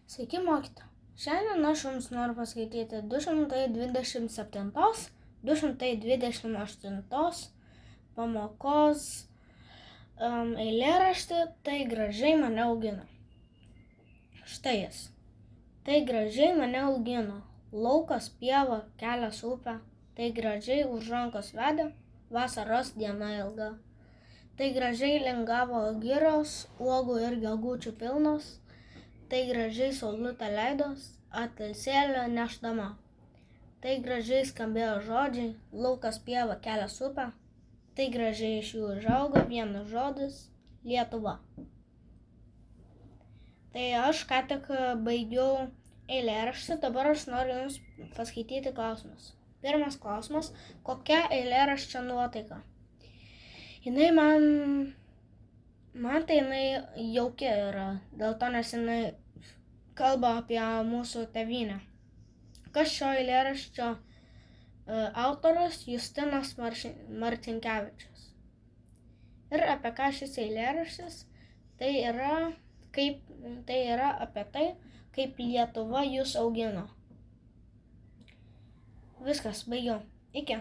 Sveiki, mokytoja. Šiandien aš jums noriu paskaityti 227-228 pamokos eilėraštį Tai gražiai mane augino. Štai jis. Tai gražiai mane augino, laukas, pieva, kelias, upė. Tai gražiai už rankos vedė, vasaros diena ilga. Tai gražiai lingavo girios, uogų ir gegučių pilnos. Tai gražiai saulutė leidos, atilsėlę nešdama. Tai gražiai skambėjo žodžiai, laukas, pieva, kelias, upė. Tai gražiai iš jų užaugo vienas žodis - Lietuva. Tai aš ką tik baigiau eilėraštį, dabar aš noriu jums paskaityti klausimus. Pirmas klausimas - kokia eilėraščio nuotaika? Man tai jinai jauki yra, dėl to nes jinai kalba apie mūsų tėvynę. Kas šio eilėraščio autorius? Justinas Marcinkevičius. Ir apie ką šis eilėraštis? Tai yra apie tai, kaip Lietuva jus augino. Viskas, baigiau. Iki.